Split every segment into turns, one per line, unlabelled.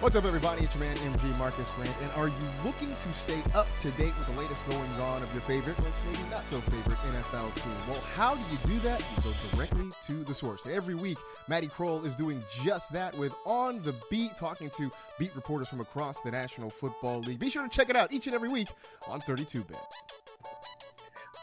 What's up, everybody? It's your man, MG Marcus Grant. And are you looking to stay up to date with the latest goings-on of your favorite, or maybe not so favorite NFL team? Well, how do you do that? You go directly to the source. Every week, Madi Kroll is doing just that with On the Beat, talking to beat reporters from across the National Football League. Be sure to check it out each and every week on 32-Bit.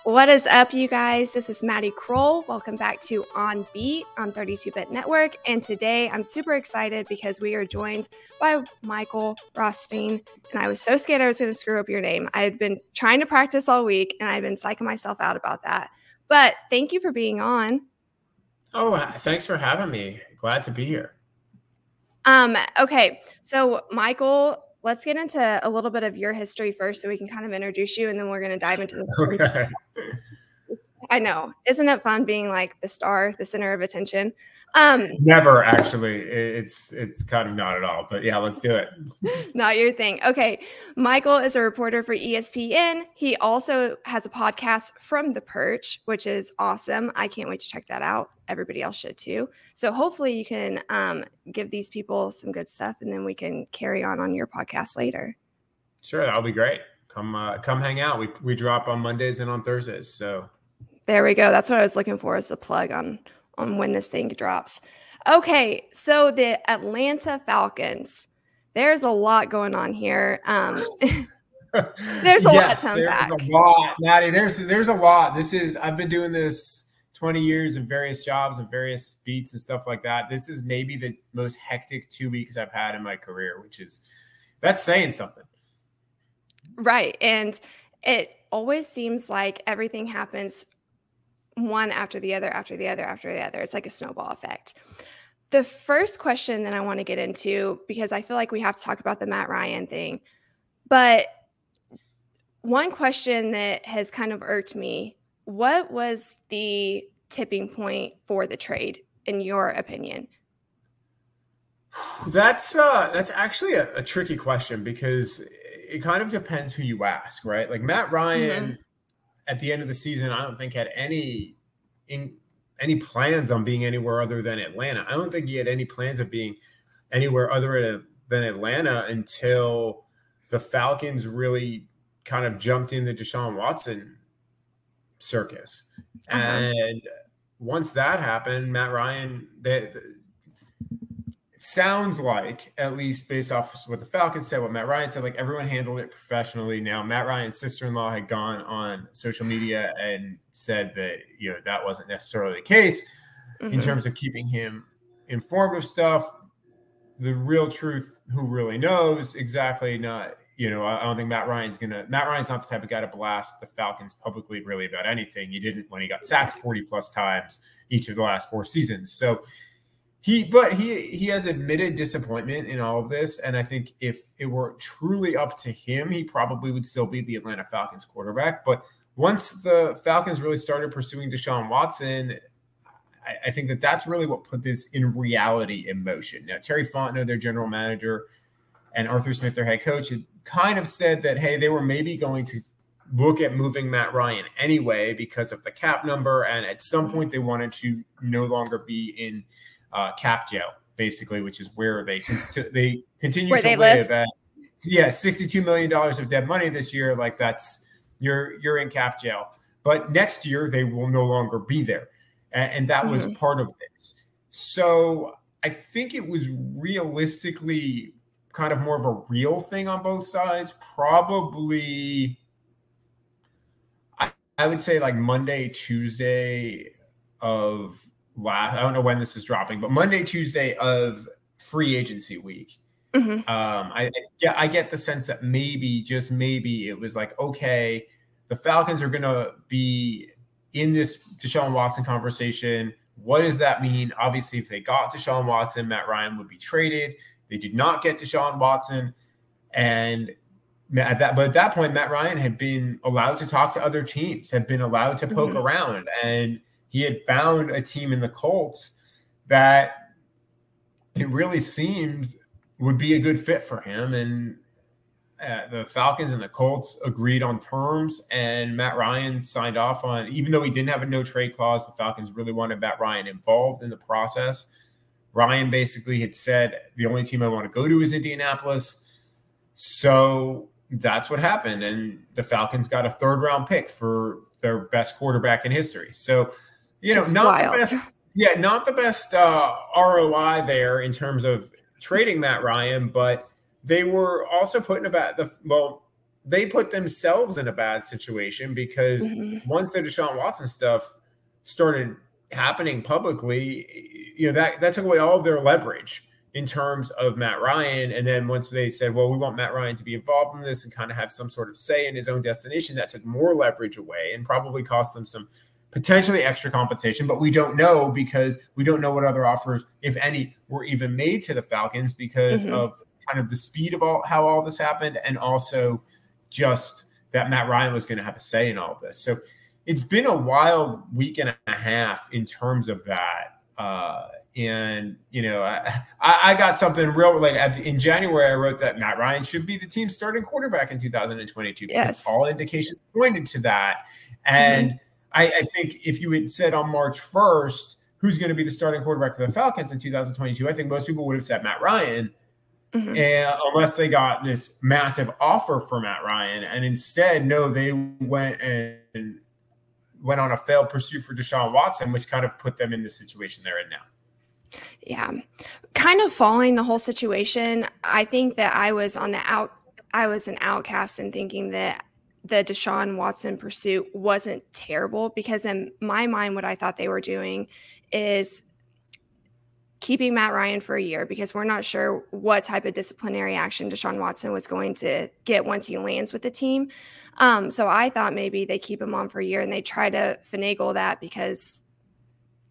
What is up, you guys? This is Madi Kroll. Welcome back to On Beat on 32-Bit Network. And today I'm super excited because we are joined by Micheal Rothstein. And I was so scared I was going to screw up your name. I had been trying to practice all week and I've been psyching myself out about that. But thank you for being on.
Oh, thanks for having me. Glad to be here.
Okay, so Micheal, let's get into a little bit of your history first so we can kind of introduce you, and then we're going to dive into the
Okay.
I know. Isn't it fun being like the star, the center of attention?
Never, actually. It's kind of not at all. But yeah, let's do it.
Not your thing. Okay. Micheal is a reporter for ESPN. He also has a podcast from The Perch, which is awesome. I can't wait to check that out. Everybody else should too. So hopefully you can give these people some good stuff, and then we can carry on your podcast later.
Sure, that'll be great. Come hang out. We drop on Mondays and on Thursdays. So
there we go. That's what I was looking for, as a plug on when this thing drops. Okay, so the Atlanta Falcons. There's a lot going on here. There's a lot to unpack.
There's a lot, Maddie. There's a lot. I've been doing this 20 years in various jobs and various beats and stuff like that. This is maybe the most hectic 2 weeks I've had in my career, that's saying something.
Right. And it always seems like everything happens one after the other, after the other, after the other. It's like a snowball effect. The first question that I want to get into, because I feel like we have to talk about the Matt Ryan thing, but one question that has kind of irked me, what was the tipping point for the trade, in your opinion?
That's actually a tricky question, because it kind of depends who you ask, right? Like Matt Ryan, at the end of the season, I don't think had any plans on being anywhere other than Atlanta. I don't think he had any plans of being anywhere other than Atlanta until the Falcons really kind of jumped in the Deshaun Watson circus. And once that happened, Matt Ryan, it sounds like, at least based off what the Falcons said, what Matt Ryan said, like everyone handled it professionally. Now, Matt Ryan's sister-in-law had gone on social media and said that, that wasn't necessarily the case in terms of keeping him informed of stuff. The real truth, who really knows exactly, not, I don't think Matt Ryan's not the type of guy to blast the Falcons publicly really about anything. He didn't when he got sacked 40 plus times each of the last 4 seasons. So he has admitted disappointment in all of this. And I think if it were truly up to him, he probably would still be the Atlanta Falcons quarterback. But once the Falcons really started pursuing Deshaun Watson, I think that's really what put this in reality in motion. Now, Terry Fontenot, their general manager, and Arthur Smith, their head coach, had kind of said that, hey, they were maybe going to look at moving Matt Ryan anyway because of the cap number. And at some point they wanted to no longer be in cap jail, basically, which is where they continue to live at. Yeah, $62 million of dead money this year. Like you're in cap jail. But next year they will no longer be there. And that was part of this. So I think it was realistically kind of more of a real thing on both sides. Probably, I would say like Monday, Tuesday of I don't know when this is dropping, but Monday, Tuesday of free agency week. I get the sense that maybe, just maybe, it was like, okay, the Falcons are going to be in this Deshaun Watson conversation. What does that mean? Obviously, if they got Deshaun Watson, Matt Ryan would be traded. They did not get Deshaun Watson. And at that point, Matt Ryan had been allowed to talk to other teams, had been allowed to poke around. And he had found a team in the Colts that it really seemed would be a good fit for him. And the Falcons and the Colts agreed on terms, and Matt Ryan signed off on, even though he didn't have a no trade clause, the Falcons really wanted Matt Ryan involved in the process. Ryan basically had said, the only team I want to go to is Indianapolis. So that's what happened. And the Falcons got a 3rd-round pick for their best quarterback in history. So, not the best ROI there in terms of trading Matt Ryan, but they were also put in they put themselves in a bad situation because once the Deshaun Watson stuff started happening publicly, that took away all of their leverage in terms of Matt Ryan. And then once they said, well, we want Matt Ryan to be involved in this and kind of have some sort of say in his own destination, that took more leverage away and probably cost them some potentially extra compensation. But we don't know because we don't know what other offers, if any, were even made to the Falcons because of kind of the speed of how all this happened, and also just that Matt Ryan was going to have a say in all of this. So it's been a wild week and a half in terms of that. I got something real in January. I wrote that Matt Ryan should be the team's starting quarterback in 2022 because all indications pointed to that. And I think if you had said on March 1st, who's going to be the starting quarterback for the Falcons in 2022, I think most people would have said Matt Ryan. And unless they got this massive offer for Matt Ryan. And instead, no, they went on a failed pursuit for Deshaun Watson, which kind of put them in the situation they're in now.
Yeah. Kind of following the whole situation, I think that I was an outcast in thinking that the Deshaun Watson pursuit wasn't terrible, because in my mind, what I thought they were doing is keeping Matt Ryan for a year because we're not sure what type of disciplinary action Deshaun Watson was going to get once he lands with the team. So I thought maybe they keep him on for a year and they try to finagle that because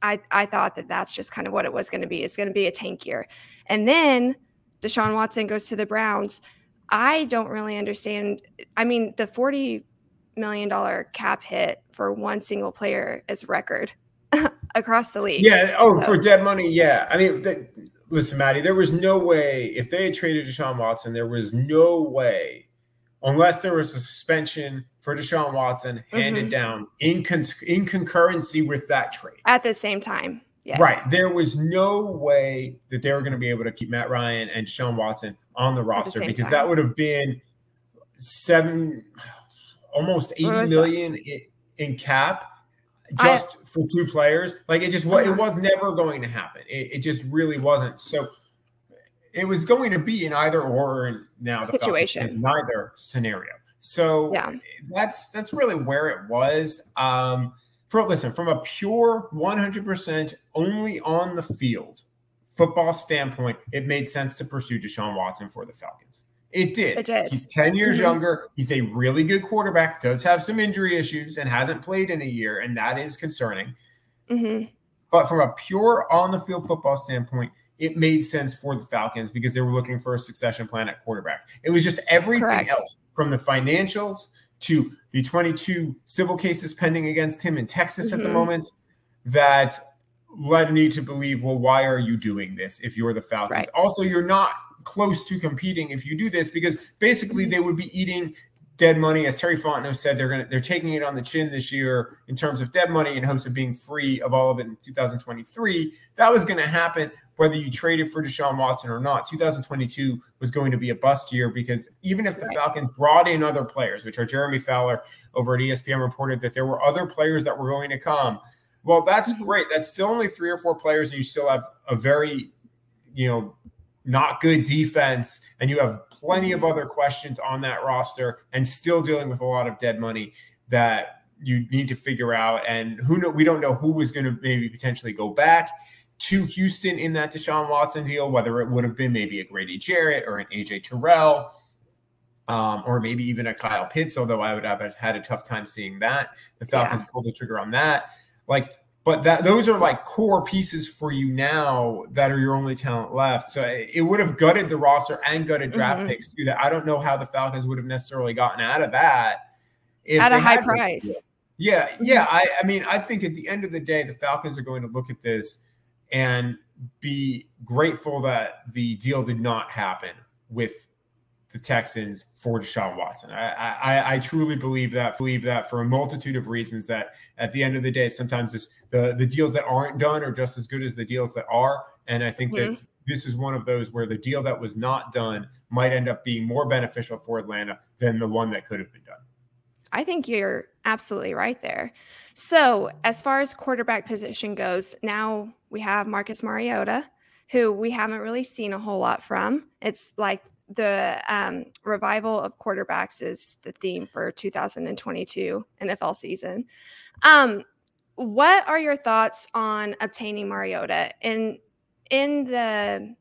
I thought that that's just kind of what it was going to be. It's going to be a tank year. And then Deshaun Watson goes to the Browns. I don't really understand. I mean, the $40 million cap hit for one single player is record across the league.
Yeah. Oh, so. For dead money. Yeah. I mean, listen, Madi, there was no way if they had traded Deshaun Watson, there was no way, unless there was a suspension for Deshaun Watson handed down in concurrency with that trade.
At the same time. Yes.
Right. There was no way that they were going to be able to keep Matt Ryan and Deshaun Watson on the roster because that would have been almost 80 million in cap just for 2 players. Like it just it was never going to happen. It just really wasn't. So it was going to be an either or, and now the situation is neither scenario. So that's really where it was. From a pure 100% only on the field football standpoint, it made sense to pursue Deshaun Watson for the Falcons. It did. He's 10 years younger. He's a really good quarterback, does have some injury issues and hasn't played in a year, and that is concerning. But from a pure on-the-field football standpoint, it made sense for the Falcons because they were looking for a succession plan at quarterback. It was just everything else, from the financials to the 22 civil cases pending against him in Texas at the moment, that led me to believe, well, why are you doing this if you're the Falcons? Also, you're not close to competing if you do this, because basically they would be eating dead money. As Terry Fontenot said, they're taking it on the chin this year in terms of dead money in hopes of being free of all of it in 2023. That was going to happen whether you traded for Deshaun Watson or not. 2022 was going to be a bust year because even if the Falcons brought in other players, which are Jeremy Fowler over at ESPN reported that there were other players that were going to come. Well, that's great. That's still only 3 or 4 players, and you still have a very, not good defense, and you have plenty of other questions on that roster, and still dealing with a lot of dead money that you need to figure out. And we don't know who was going to maybe potentially go back to Houston in that Deshaun Watson deal, whether it would have been maybe a Grady Jarrett or an AJ Terrell, or maybe even a Kyle Pitts, although I would have had a tough time seeing that. The Falcons pulled the trigger on that. But those are like core pieces for you now that are your only talent left. So it would have gutted the roster and gutted draft picks too. That I don't know how the Falcons would have necessarily gotten out of that
at a high price.
Yeah. I mean, I think at the end of the day, the Falcons are going to look at this and be grateful that the deal did not happen with the Texans for Deshaun Watson. I truly believe that for a multitude of reasons, that at the end of the day, sometimes the deals that aren't done are just as good as the deals that are. And I think that this is one of those where the deal that was not done might end up being more beneficial for Atlanta than the one that could have been done.
I think you're absolutely right there. So as far as quarterback position goes, now we have Marcus Mariota, who we haven't really seen a whole lot from. It's like the revival of quarterbacks is the theme for 2022 NFL season. What are your thoughts on obtaining Mariota? In the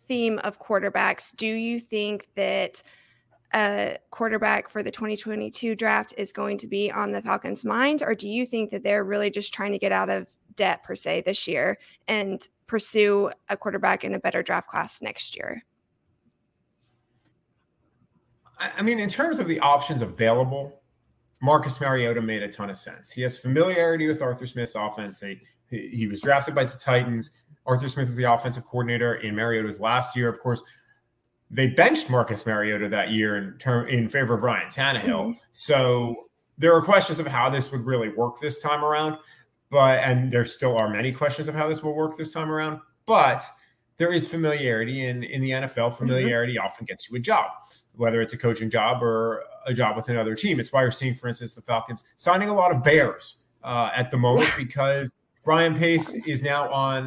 theme of quarterbacks, do you think that a quarterback for the 2022 draft is going to be on the Falcons' mind, or do you think that they're really just trying to get out of debt per se this year and pursue a quarterback in a better draft class next year?
I mean, in terms of the options available, Marcus Mariota made a ton of sense. He has familiarity with Arthur Smith's offense. He was drafted by the Titans. Arthur Smith was the offensive coordinator in Mariota's last year. Of course, they benched Marcus Mariota that year in favor of Ryan Tannehill. So there are questions of how this would really work this time around. And there still are many questions of how this will work this time around. But there is familiarity in the NFL. Familiarity often gets you a job, whether it's a coaching job or a job with another team. It's why you're seeing, for instance, the Falcons signing a lot of Bears at the moment because Ryan Pace is now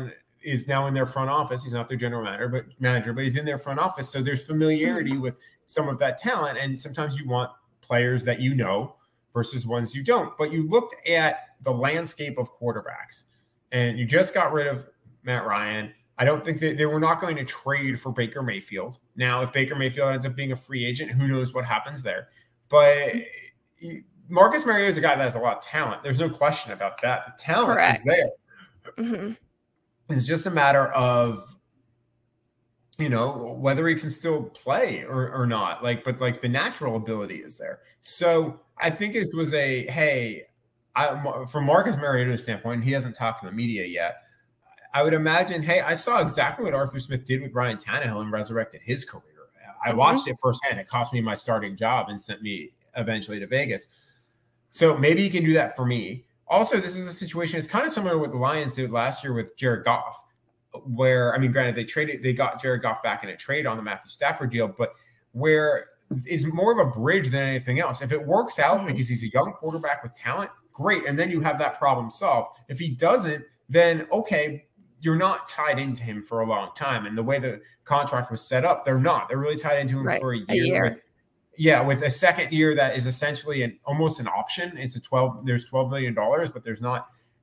in their front office. He's not their general manager, but he's in their front office. So there's familiarity with some of that talent. And sometimes you want players that you know versus ones you don't. But you looked at the landscape of quarterbacks and you just got rid of Matt Ryan. I don't think that they were not going to trade for Baker Mayfield. Now, if Baker Mayfield ends up being a free agent, who knows what happens there. But Marcus Mariota is a guy that has a lot of talent. There's no question about that. The talent is there. It's just a matter of, whether he can still play or not. But the natural ability is there. So I think this was from Marcus Mariota's standpoint, he hasn't talked to the media yet. I would imagine, I saw exactly what Arthur Smith did with Ryan Tannehill and resurrected his career. I watched it firsthand. It cost me my starting job and sent me eventually to Vegas. So maybe he can do that for me. Also, this is a situation, it's kind of similar to what the Lions did last year with Jared Goff, where, granted, they got Jared Goff back in a trade on the Matthew Stafford deal, but where it's more of a bridge than anything else. If it works out because he's a young quarterback with talent, great. And then you have that problem solved. If he doesn't, then okay, you're not tied into him for a long time. And the way the contract was set up, they're not. They're really tied into him for a year. With a second year that is essentially almost an option. It's there's $12 million, but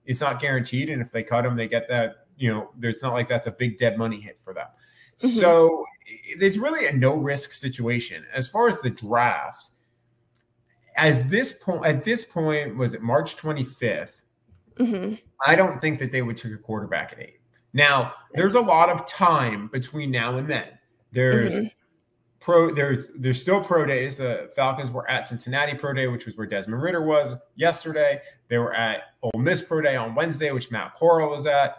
it's not guaranteed. And if they cut him, they get that, it's not like that's a big dead money hit for them. So it's really a no risk situation. As far as the drafts, at this point, was it March 25th? I don't think that they would take a quarterback at 8. Now, there's a lot of time between now and then. There's still pro days. The Falcons were at Cincinnati Pro Day, which was where Desmond Ridder was yesterday. They were at Ole Miss Pro Day on Wednesday, which Matt Corral was at.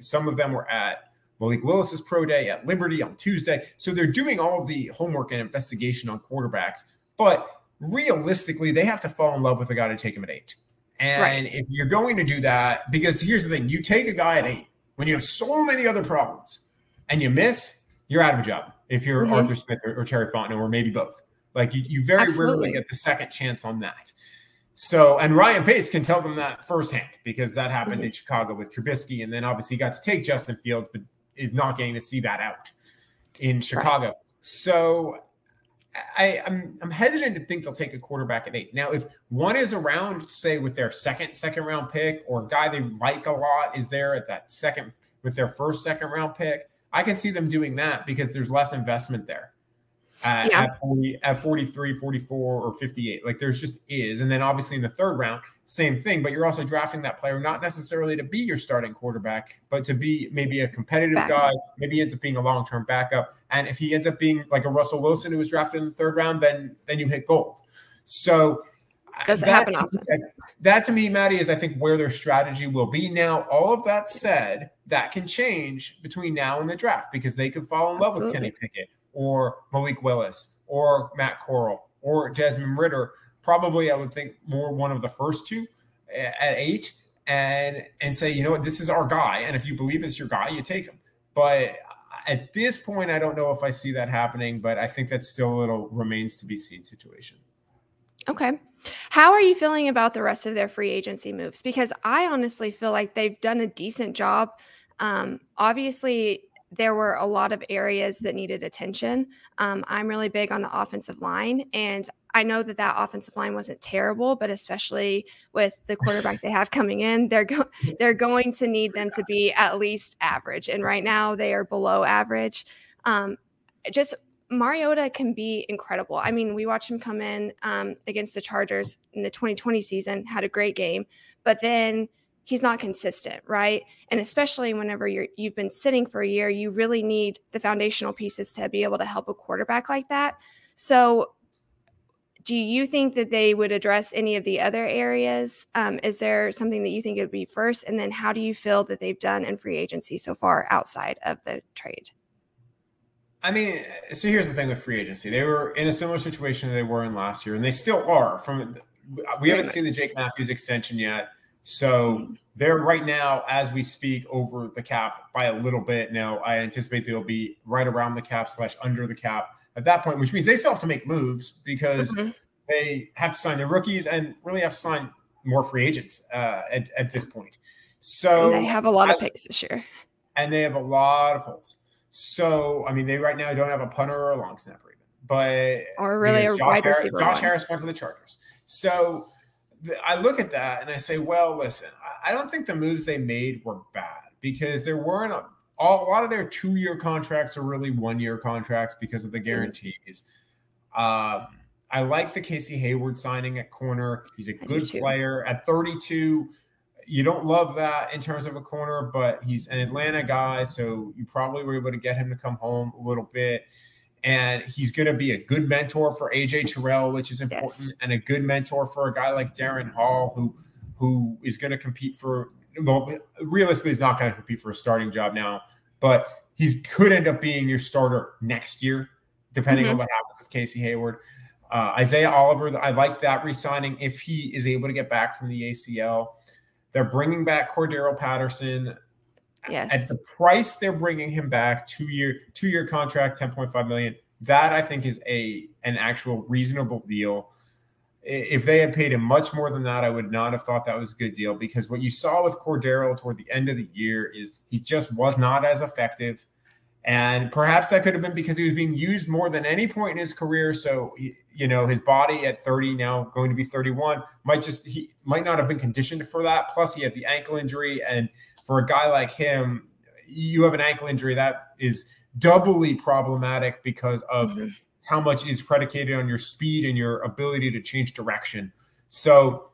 Some of them were at Malik Willis's Pro Day at Liberty on Tuesday. So they're doing all of the homework and investigation on quarterbacks. But realistically, they have to fall in love with a guy to take him at 8. And if you're going to do that, because here's the thing, you take a guy at 8 when you have so many other problems and you miss, you're out of a job. If you're Arthur Smith or Terry Fontenot, or maybe both. You very rarely get the second chance on that. So, and Ryan Pace can tell them that firsthand because that happened in Chicago with Trubisky. And then obviously he got to take Justin Fields, but is not getting to see that out in Chicago. So I'm hesitant to think they'll take a quarterback at 8. Now, if one is around, say, with their second round pick, or a guy they like a lot is there at that second with their first second round pick, I can see them doing that because there's less investment there at 43, 44, or 58. There's just is. And then obviously in the third round, same thing. But you're also drafting that player not necessarily to be your starting quarterback, but to be maybe a competitive guy. Maybe he ends up being a long-term backup. And if he ends up being like a Russell Wilson who was drafted in the third round, then you hit gold. So
doesn't happen often.
That to me, Maddie, is I think where their strategy will be. Now, all of that said, that can change between now and the draft because they could fall in love with Kenny Pickett or Malik Willis or Matt Corral or Desmond Ridder. Probably, I would think more one of the first two at 8 and say, you know what, this is our guy. And if you believe it's your guy, you take him. But at this point, I don't know if I see that happening, but I think that's still a little remains to be seen situation.
Okay. How are you feeling about the rest of their free agency moves? Because I honestly feel like they've done a decent job. Obviously, there were a lot of areas that needed attention. I'm really big on the offensive line, and I know that offensive line wasn't terrible, but especially with the quarterback they have coming in, they're going to need them to be at least average. And right now they are below average. Just Mariota can be incredible. I mean, we watched him come in against the Chargers in the 2020 season, had a great game, but then he's not consistent, right? And especially whenever you've been sitting for a year, you really need the foundational pieces to be able to help a quarterback like that. So do you think that they would address any of the other areas? Is there something that you think it would be first? And then how do you feel that they've done in free agency so far outside of the trade?
I mean, so here's the thing with free agency. They were in a similar situation that they were in last year, and they still are. We haven't seen the Jake Matthews extension yet. So they're right now, as we speak, over the cap by a little bit. Now, I anticipate they'll be right around the cap / under the cap at that point, which means they still have to make moves because they have to sign their rookies and really have to sign more free agents at this point. So
and they have a lot of picks this year.
And they have a lot of holes. So, I mean, they right now don't have a punter or a long snapper even. But
or really a wide receiver.
Josh Harris went to the Chargers. So I look at that and I say, well, listen, I don't think the moves they made were bad because there weren't a lot of their 2-year contracts are really 1-year contracts because of the guarantees. I like the Casey Hayward signing at corner. He's a good player at 32. You don't love that in terms of a corner, but he's an Atlanta guy, so you probably were able to get him to come home a little bit. And he's going to be a good mentor for A.J. Terrell, which is important, and a good mentor for a guy like Darren Hall, who is going to compete for – well, realistically, he's not going to compete for a starting job now, but he could end up being your starter next year, depending on what happens with Casey Hayward. Isaiah Oliver, I like that re-signing if he is able to get back from the ACL. They're bringing back Cordarrelle Patterson.
Yes.
At the price they're bringing him back, two-year contract, $10.5 million. That I think is an actual reasonable deal. If they had paid him much more than that, I would not have thought that was a good deal because what you saw with Cordarrelle toward the end of the year is he just was not as effective. And perhaps that could have been because he was being used more than any point in his career. So, his body at 30, now going to be 31, he might not have been conditioned for that. Plus, he had the ankle injury. And for a guy like him, you have an ankle injury that is doubly problematic because of how much is predicated on your speed and your ability to change direction. So,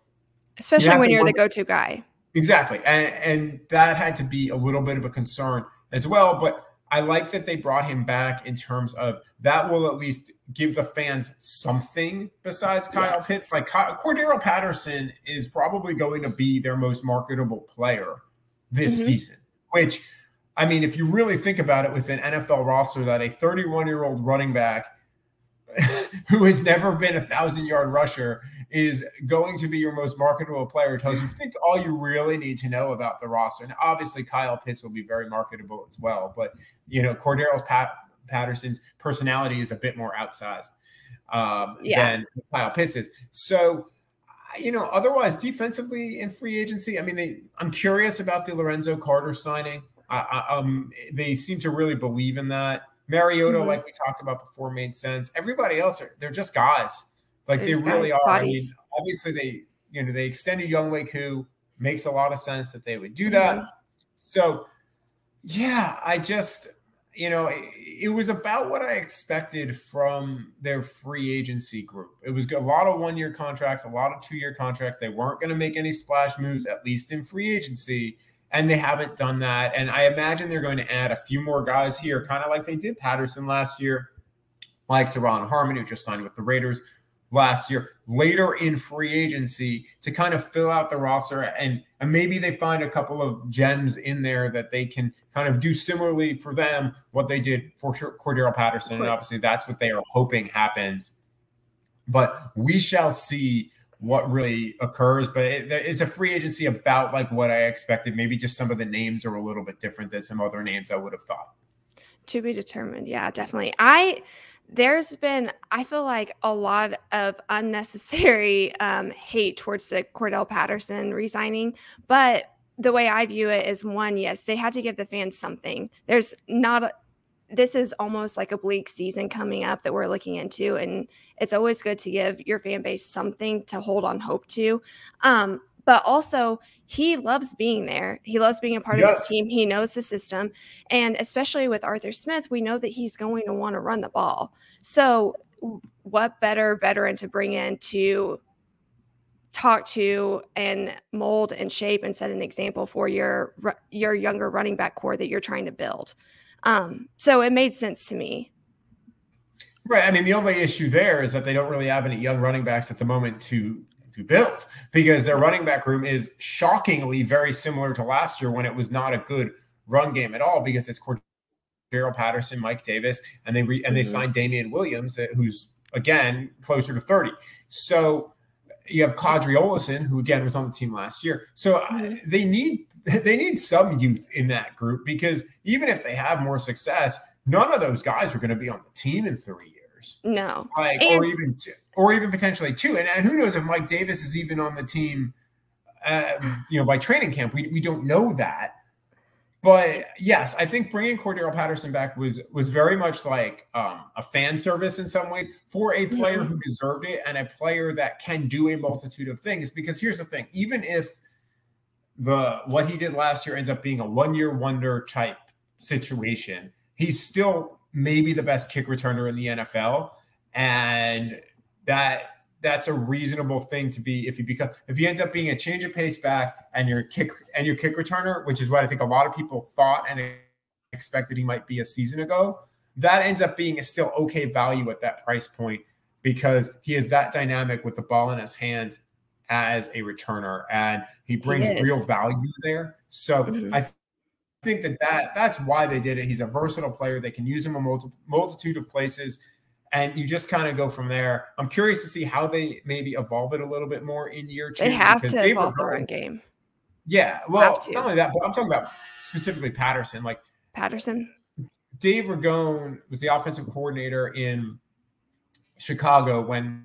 especially when you're the go-to guy.
Exactly. And that had to be a little bit of a concern as well. But I like that they brought him back in terms of that will at least give the fans something besides Kyle Pitts. Like Cordarrelle Patterson is probably going to be their most marketable player this season, which, I mean, if you really think about it with an NFL roster that a 31-year-old running back who has never been a 1,000-yard rusher is going to be your most marketable player tells you think all you really need to know about the roster. And obviously Kyle Pitts will be very marketable as well. But, Cordarrelle Patterson's personality is a bit more outsized than Kyle Pitts is. So, otherwise defensively in free agency, I mean, I'm curious about the Lorenzo Carter signing. They seem to really believe in that. Mariota, like we talked about before, made sense. Everybody else, they're just guys. Like they really are. I mean, obviously they extended Younghoe, who makes a lot of sense that they would do that. So, yeah, I just, it was about what I expected from their free agency group. It was a lot of 1-year contracts, a lot of 2-year contracts. They weren't going to make any splash moves, at least in free agency. And they haven't done that. And I imagine they're going to add a few more guys here, kind of like they did Patterson last year, like Teron Harmon, who just signed with the Raiders last year, later in free agency to kind of fill out the roster. And maybe they find a couple of gems in there that they can kind of do similarly for them, what they did for Cordarrelle Patterson. And obviously that's what they are hoping happens. But we shall see what really occurs, but it's a free agency about like what I expected. Maybe just some of the names are a little bit different than some other names I would have thought.
To be determined. Yeah, definitely. There's been, I feel like, a lot of unnecessary hate towards the Cordarrelle Patterson resigning, but the way I view it is, one, yes, they had to give the fans something. There's not this is almost like a bleak season coming up that we're looking into, and it's always good to give your fan base something to hold on hope to. But also, he loves being there. He loves being a part of this team. He knows the system. And especially with Arthur Smith, we know that he's going to want to run the ball. So what better veteran to bring in to talk to and mold and shape and set an example for your younger running back core that you're trying to build. So it made sense to me.
Right. I mean, the only issue there is that they don't really have any young running backs at the moment to build, because their running back room is shockingly very similar to last year when it was not a good run game at all, because it's Cordarrelle Patterson, Mike Davis, and they signed Damian Williams, who's again closer to 30. So you have Cordarrelle, who again was on the team last year. So they need some youth in that group, because even if they have more success, none of those guys are going to be on the team in 3 years.
No,
or even potentially 2. And who knows if Mike Davis is even on the team, by training camp. We don't know that. But yes, I think bringing Cordarrelle Patterson back was very much like a fan service in some ways for a player who deserved it, and a player that can do a multitude of things. Because here's the thing: even if what he did last year ends up being a one-year wonder type situation, he's still maybe the best kick returner in the NFL, and that's a reasonable thing to be if he ends up being a change of pace back and your kick returner, which is what I think a lot of people thought and expected he might be a season ago. That ends up being a still okay value at that price point, because he is that dynamic with the ball in his hands as a returner, and he brings real value there. So I think that's why they did it. He's a versatile player. They can use him a multitude of places, and you just kind of go from there. I'm curious to see how they maybe evolve it a little bit more in year 2.
They have to evolve the run game.
Yeah, well, not only that, but I'm talking about specifically Patterson. Like
Patterson.
Dave Ragone was the offensive coordinator in Chicago when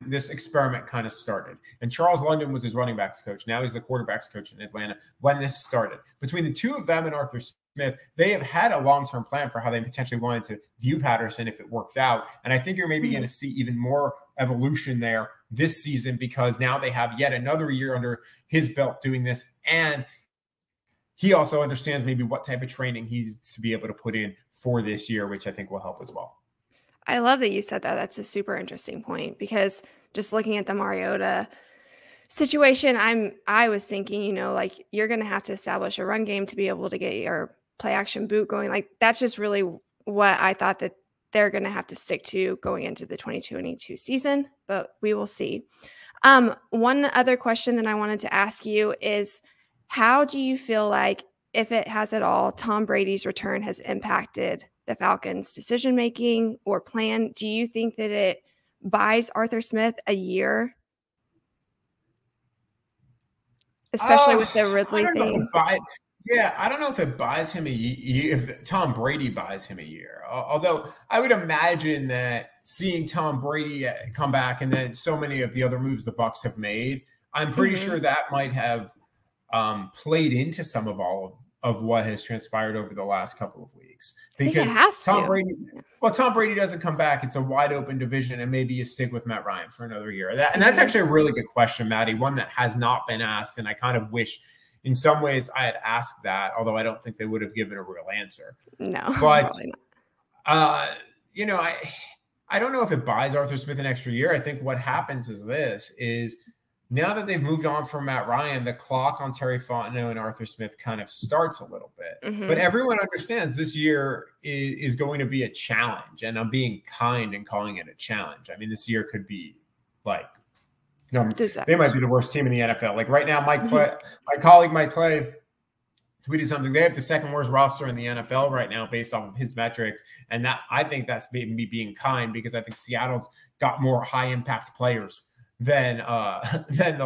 this experiment kind of started. And Charles London was his running backs coach. Now he's the quarterbacks coach in Atlanta when this started. Between the two of them and Arthur Smith, they have had a long-term plan for how they potentially wanted to view Patterson if it worked out. And I think you're maybe going to see even more evolution there this season, because now they have yet another year under his belt doing this. And he also understands maybe what type of training he needs to be able to put in for this year, which I think will help as well.
I love that you said that. That's a super interesting point, because just looking at the Mariota situation, I was thinking, like, you're going to have to establish a run game to be able to get your play action boot going. Like, that's just really what I thought that they're going to have to stick to going into the 2022 season, but we will see. One other question that I wanted to ask you is, how do you feel like, if it has at all, Tom Brady's return has impacted the Falcons' decision-making or plan? Do you think that it buys Arthur Smith a year? Especially with the Ridley thing.
I don't know if it buys him a year, if Tom Brady buys him a year. Although I would imagine that seeing Tom Brady come back, and then so many of the other moves the Bucs have made, I'm pretty sure that might have played into some of all of what has transpired over the last couple of weeks. Because Tom Brady doesn't come back, it's a wide open division, and maybe you stick with Matt Ryan for another year. That's actually a really good question, Maddie, one that has not been asked, and I kind of wish in some ways I had asked that, although I don't think they would have given a real answer.
No,
but I don't know if it buys Arthur Smith an extra year. I think what happens is now that they've moved on from Matt Ryan, the clock on Terry Fontenot and Arthur Smith kind of starts a little bit. But everyone understands this year is going to be a challenge, and I'm being kind and calling it a challenge. I mean, this year could be like, they might be the worst team in the NFL. Like right now, my colleague Mike Clay tweeted something. They have the second worst roster in the NFL right now based off of his metrics. And that, I think that's me being kind, because I think Seattle's got more high impact players than than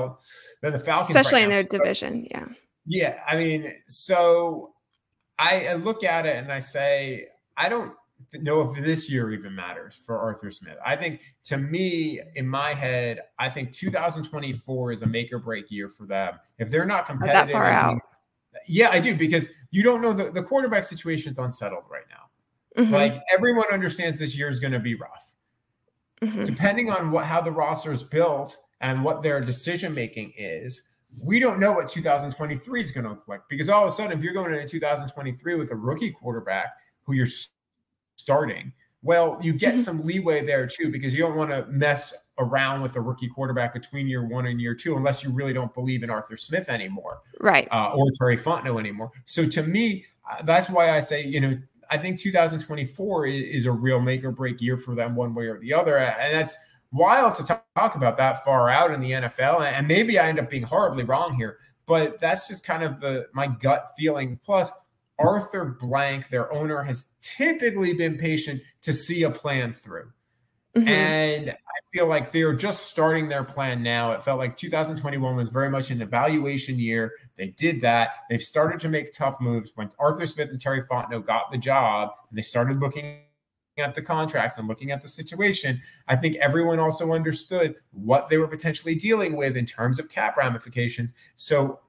the Falcons,
especially
right
in
now.
their division. Yeah.
Yeah, I mean, so I look at it and I say, I don't know if this year even matters for Arthur Smith. I think, to me, in my head, I think 2024 is a make or break year for them. If they're not competitive,
that far out.
Yeah, I do, because you don't know, the quarterback situation is unsettled right now.
Mm-hmm.
Like, everyone understands this year is going to be rough.
Mm-hmm.
Depending on how the roster is built and what their decision making is, we don't know what 2023 is going to look like, because all of a sudden, if you're going into 2023 with a rookie quarterback who you're starting, well, you get some leeway there too, because you don't want to mess around with a rookie quarterback between year 1 and year 2, unless you really don't believe in Arthur Smith anymore,
right?
Or Terry Fontenot anymore. So to me, that's why I say, I think 2024 is a real make or break year for them, one way or the other, and that's wild to talk about that far out in the NFL. And maybe I end up being horribly wrong here, but that's just kind of my gut feeling. Plus, Arthur Blank, their owner, has typically been patient to see a plan through. Mm-hmm. And I feel like they're just starting their plan now. It felt like 2021 was very much an evaluation year. They did that. They've started to make tough moves. When Arthur Smith and Terry Fontenot got the job and they started looking at the contracts and looking at the situation, I think everyone also understood what they were potentially dealing with in terms of cap ramifications. So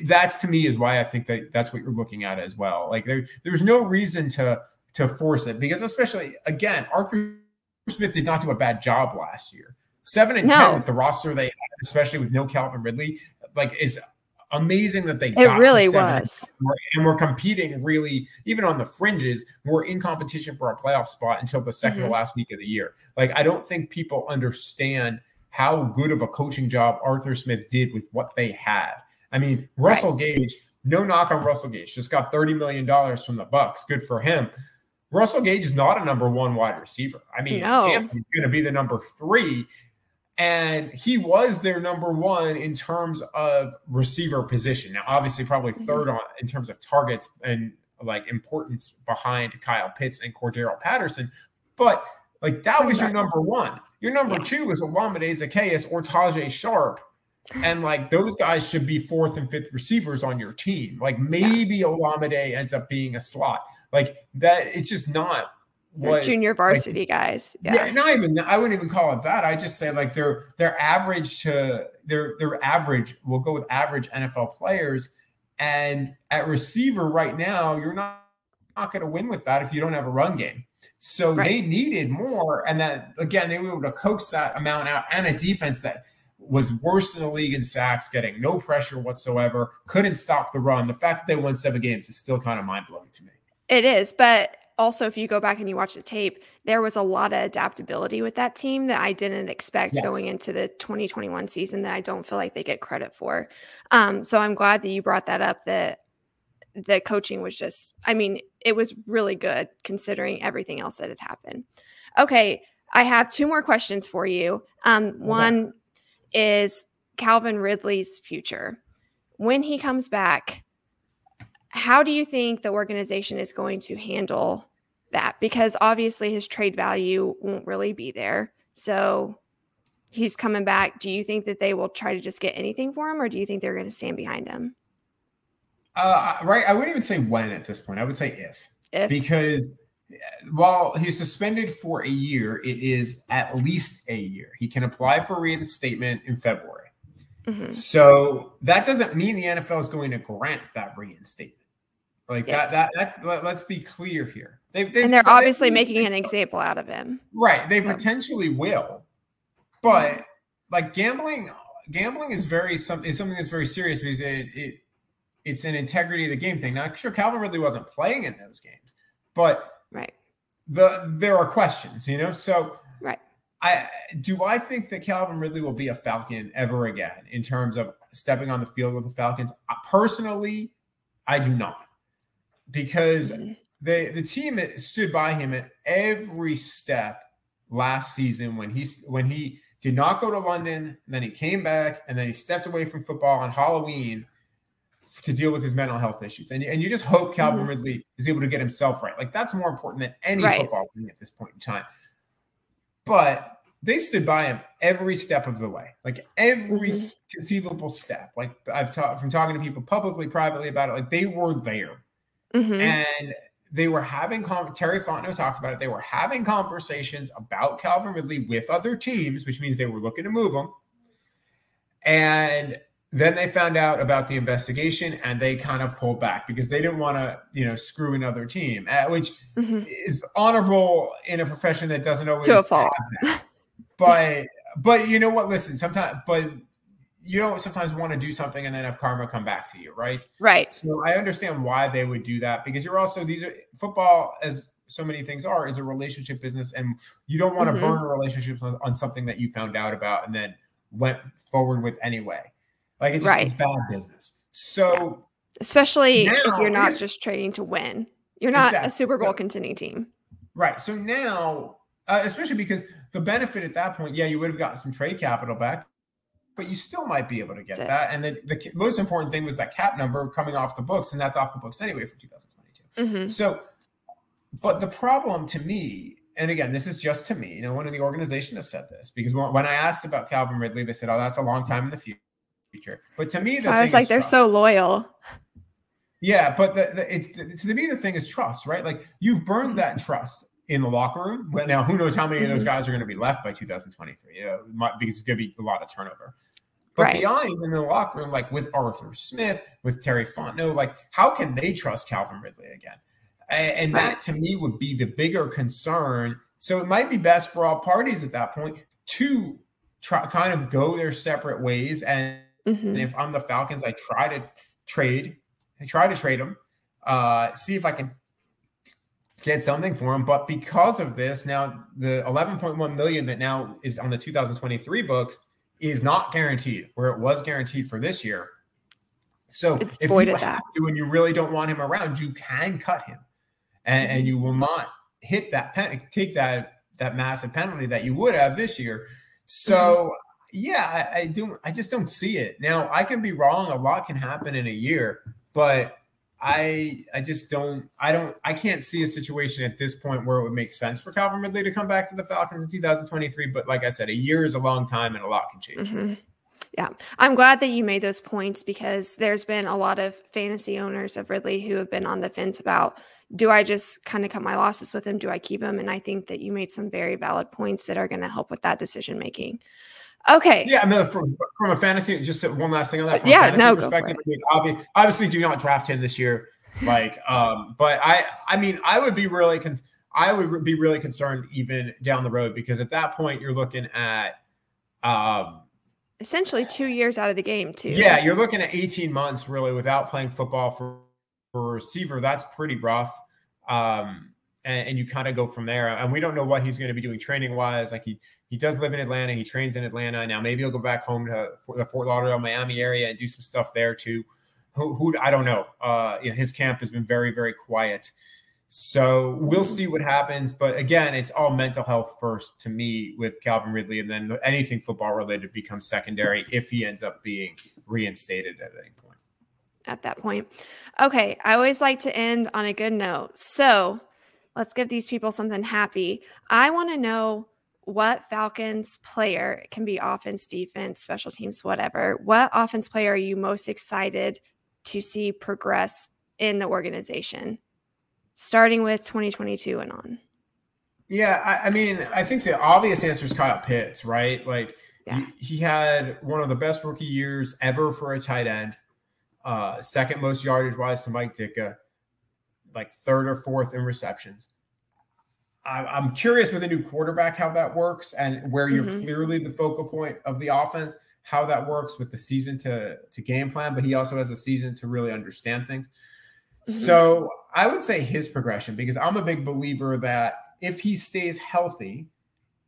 that's, to me, is why I think that's what you're looking at as well. Like, there's no reason to force it, because, especially, again, Arthur Smith did not do a bad job last year. 7-10 with the roster they had, especially with no Calvin Ridley, like, is amazing that they got
really
to 7.
Was.
And we're competing, really, even on the fringes. We're in competition for a playoff spot until the second to last week of the year. Like, I don't think people understand how good of a coaching job Arthur Smith did with what they had. I mean, Russell Gage, no knock on Russell Gage, just got $30 million from the Bucs. Good for him. Russell Gage is not a number 1 wide receiver. I mean, he's going to be the number 3. And he was their number 1 in terms of receiver position. Now, obviously, probably third on in terms of targets and like importance behind Kyle Pitts and Cordarrelle Patterson. But like, that was your number 1. Your number 2 is Olamide Zaccheaus or Tajay Sharp. And like, those guys should be 4th and 5th receivers on your team. Like, maybe Olamide ends up being a slot. Like, that, it's just not what
junior varsity guys.
Yeah, not even, I wouldn't even call it that. I just say, like, they're average to they're average. We'll go with average NFL players. And at receiver right now, you're not going to win with that if you don't have a run game. So they needed more. And that, again, they were able to coax that amount out, and a defense that was worse than the league in sacks, getting no pressure whatsoever, couldn't stop the run. The fact that they won 7 games is still kind of mind-blowing to me.
It is, but also, if you go back and you watch the tape, there was a lot of adaptability with that team that I didn't expect going into the 2021 season, that I don't feel like they get credit for. So I'm glad that you brought that up, that the coaching was just, I mean, it was really good considering everything else that had happened. Okay, I have 2 more questions for you. One is Calvin Ridley's future. When he comes back, how do you think the organization is going to handle that? Because obviously his trade value won't really be there. So he's coming back. Do you think that they will try to just get anything for him, or do you think they're going to stand behind him?
Right. I wouldn't even say when at this point. I would say if. Because while he's suspended for a year, it is at least a year. He can apply for reinstatement in February. So that doesn't mean the NFL is going to grant that reinstatement. Like that let's be clear here.
They're obviously making an example out of him.
Right. They potentially will. But like, gambling is something that's very serious, because it's an integrity of the game thing. Now, sure, Calvin Ridley wasn't playing in those games, but there are questions, So I think that Calvin Ridley will be a Falcon ever again in terms of stepping on the field with the Falcons? Personally, I do not, because the team that stood by him at every step last season, when he did not go to London, and then he came back, and then he stepped away from football on Halloween to deal with his mental health issues. And you just hope Calvin Ridley is able to get himself right. Like, that's more important than any football thing at this point in time. But they stood by him every step of the way, like every conceivable step. Like I've talked from talking to people publicly, privately about it, like they were there. And they were having, Terry Fontenot talks about it, they were having conversations about Calvin Ridley with other teams, which means they were looking to move him. And then they found out about the investigation and they kind of pulled back because they didn't want to, you know, screw another team, which is honorable in a profession that doesn't always
to a fault.
But you know what? Listen, sometimes, but you don't sometimes want to do something and then have karma come back to you, right?
Right.
So I understand why they would do that, because you're also, football, as so many things are, is a relationship business, and you don't want to burn relationships on something that you found out about and then went forward with anyway. Like it's bad business. So
especially if you're not just trading to win, you're not a Super Bowl contending team. Right.
So now, especially because the benefit at that point, you would have gotten some trade capital back, but you still might be able to get that. And the most important thing was that cap number coming off the books, and that's off the books anyway for 2022. So, but the problem to me, and again, this is just to me, no one in the organization has said this, because when I asked about Calvin Ridley, they said, "Oh, that's a long time in the future." But to me,
I was like, they're so loyal.
Yeah, but to me, the thing is trust, right? Like you've burned that trust in the locker room. Well, now, who knows how many of those guys are going to be left by 2023? Because it's going to be a lot of turnover. But beyond even the locker room, like with Arthur Smith, with Terry Fontenot, like how can they trust Calvin Ridley again? And that to me would be the bigger concern. So it might be best for all parties at that point to kind of go their separate ways. And if I'm the Falcons, I try to trade him, see if I can get something for him. But because of this, now the $11.1 million that now is on the 2023 books is not guaranteed, where it was guaranteed for this year. So if you have to and you really don't want him around, you can cut him, and you will not hit that take that massive penalty that you would have this year. So I just don't see it. Now I can be wrong. A lot can happen in a year, but I can't see a situation at this point where it would make sense for Calvin Ridley to come back to the Falcons in 2023. But like I said, a year is a long time and a lot can change.
Yeah. I'm glad that you made those points, because there's been a lot of fantasy owners of Ridley who have been on the fence about, do I just kind of cut my losses with him? Do I keep him? And I think that you made some very valid points that are going to help with that decision making. Okay.
Yeah, I mean, from a fantasy, just one last thing on that. From a fantasy perspective, obviously do not draft him this year. Like, but I mean, I would be really concerned even down the road, because at that point you're looking at
essentially 2 years out of the game too.
Yeah, you're looking at 18 months really without playing football for a receiver. That's pretty rough. And you kind of go from there. And we don't know what he's going to be doing training wise. Like he does live in Atlanta. He trains in Atlanta. Now maybe he'll go back home to the Fort Lauderdale, Miami area and do some stuff there too. Who I don't know. His camp has been very, very quiet. So we'll see what happens. But again, it's all mental health first to me with Calvin Ridley, and then anything football related becomes secondary if he ends up being reinstated at any point.
At that point. Okay. I always like to end on a good note. So let's give these people something happy. I want to know what Falcons player, it can be offense, defense, special teams, whatever. What offense player are you most excited to see progress in the organization, starting with 2022 and on?
Yeah, I mean, I think the obvious answer is Kyle Pitts, right? Like he had one of the best rookie years ever for a tight end, second most yardage wise to Mike Ditka, like third or fourth in receptions. I'm curious with a new quarterback how that works, and where you're clearly the focal point of the offense, how that works with the season to game plan, but he also has a season to really understand things. So I would say his progression, because I'm a big believer that if he stays healthy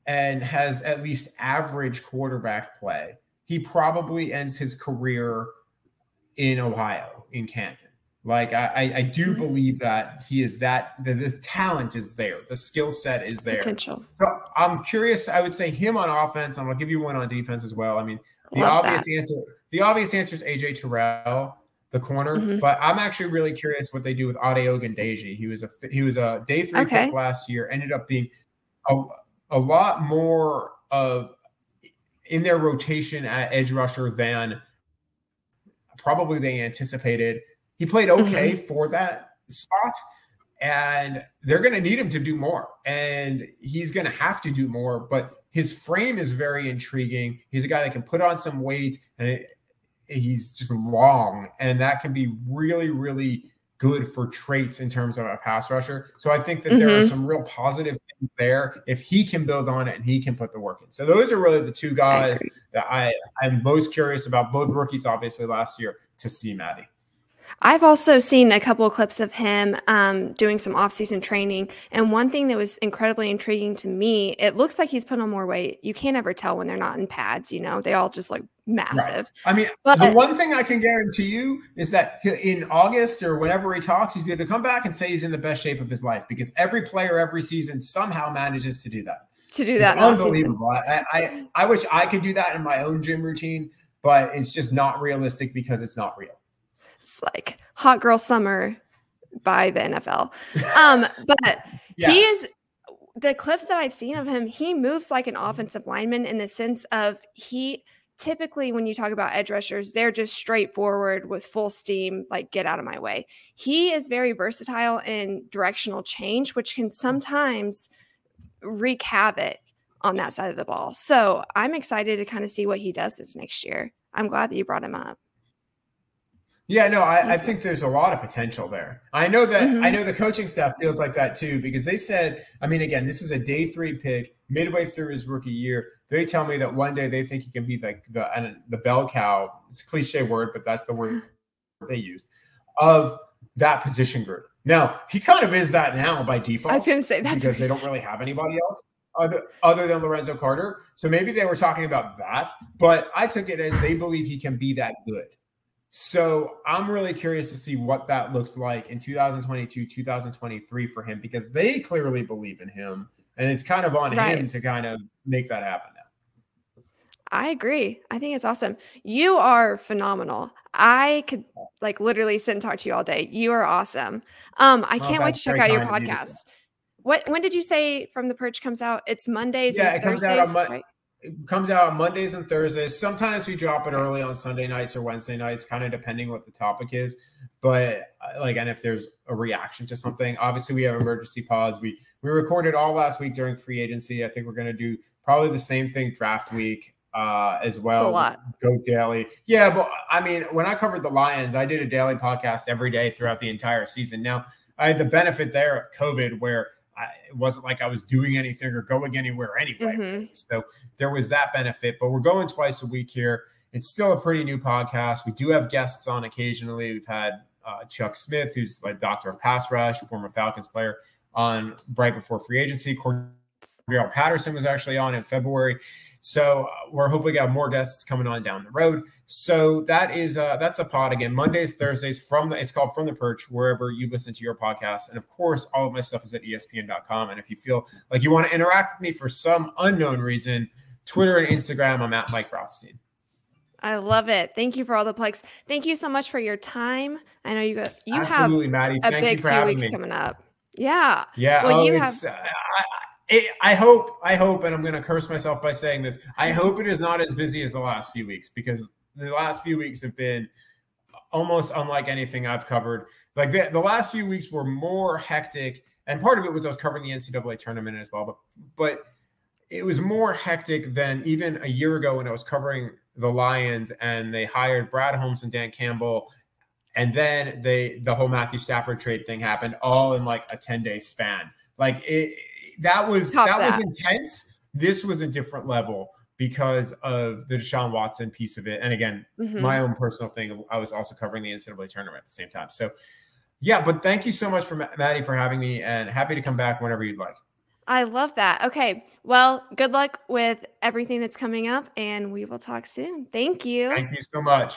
and has at least average quarterback play, he probably ends his career in Ohio, in Canton. Like I do believe that he is that the talent is there, the skill set is there.
Potential.
So I'm curious. I would say him on offense, and I'll give you one on defense as well. I mean, the obvious answer is AJ Terrell, the corner. But I'm actually really curious what they do with Ade Ogundeji. He was a day 3 pick last year. Ended up being a lot more in their rotation at edge rusher than probably they anticipated. He played okay for that spot, and they're going to need him to do more, and he's going to have to do more, but his frame is very intriguing. He's a guy that can put on some weight, and he's just long, and that can be really, really good for traits in terms of a pass rusher. So I think that there are some real positive things there if he can build on it and he can put the work in. So those are really the two guys that I'm most curious about, both rookies, obviously, last year, to see Madi.
I've also seen a couple of clips of him doing some off-season training. And one thing that was incredibly intriguing to me, it looks like he's put on more weight. You can't ever tell when they're not in pads, you know, they all just look massive.
Right. I mean, the one thing I can guarantee you is that in August or whenever he talks, he's going to come back and say he's in the best shape of his life, because every player every season somehow manages to do that. It's unbelievable. I wish I could do that in my own gym routine, but it's just not realistic because it's not real.
It's like hot girl summer by the NFL. But
yes.
He is, the clips that I've seen of him, he moves like an offensive lineman in the sense of typically when you talk about edge rushers, they're just straightforward with full steam, like get out of my way. He is very versatile in directional change, which can sometimes wreak havoc on that side of the ball. So I'm excited to kind of see what he does this next year. I'm glad that you brought him up.
Yeah, no, I think there's a lot of potential there. I know that I know the coaching staff feels like that too, because they said, I mean, again, this is a day 3 pick midway through his rookie year. They tell me that one day they think he can be like the bell cow. It's a cliche word, but that's the word they use of that position group. Now, he kind of is that now by default.
I was going to say that's
because they don't really have anybody else other than Lorenzo Carter. So maybe they were talking about that, but I took it as they believe he can be that good. So I'm really curious to see what that looks like in 2022, 2023 for him, because they clearly believe in him, and it's kind of on him to kind of make that happen now.
I agree. I think it's awesome. You are phenomenal. I could like literally sit and talk to you all day. You are awesome. I can't wait to check out your podcast. When did you say From the Perch comes out? It's Mondays and Thursdays, right?
It comes out on Mondays and Thursdays. Sometimes we drop it early on Sunday nights or Wednesday nights, kind of depending what the topic is. But and if there's a reaction to something, obviously we have emergency pods. We recorded all last week during free agency. I think we're going to do probably the same thing draft week as well.
That's a lot.
Go daily. Yeah, but I mean, when I covered the Lions, I did a daily podcast every day throughout the entire season. Now, I had the benefit there of COVID where it wasn't like I was doing anything or going anywhere anyway. So there was that benefit, but we're going twice a week here. It's still a pretty new podcast. We do have guests on occasionally. We've had Chuck Smith, who's like doctor of pass rush, former Falcons player, on right before free agency. Cordarrelle Patterson was actually on in February. So we're hopefully got more guests coming on down the road. So that's the pod again. Mondays, Thursdays it's called From the Perch, wherever you listen to your podcasts. And of course, all of my stuff is at ESPN.com. And if you feel like you want to interact with me for some unknown reason, Twitter and Instagram, I'm at Mike Rothstein.
I love it. Thank you for all the plugs. Thank you so much for your time. I know you
absolutely,
have
Maddie.
a big few weeks coming up. Yeah.
Yeah. Well, I hope, and I'm going to curse myself by saying this, I hope it is not as busy as the last few weeks, because the last few weeks have been almost unlike anything I've covered. Like the last few weeks were more hectic, and part of it was I was covering the NCAA tournament as well, but it was more hectic than even a year ago when I was covering the Lions and they hired Brad Holmes and Dan Campbell, and then the whole Matthew Stafford trade thing happened all in like a 10-day span. Like that was intense. This was a different level because of the Deshaun Watson piece of it. And again, my own personal thing, I was also covering the NCAA tournament at the same time. So yeah, but thank you so much for Maddie for having me, and happy to come back whenever you'd like.
I love that. Okay. Well, good luck with everything that's coming up, and we will talk soon. Thank you.
Thank you so much.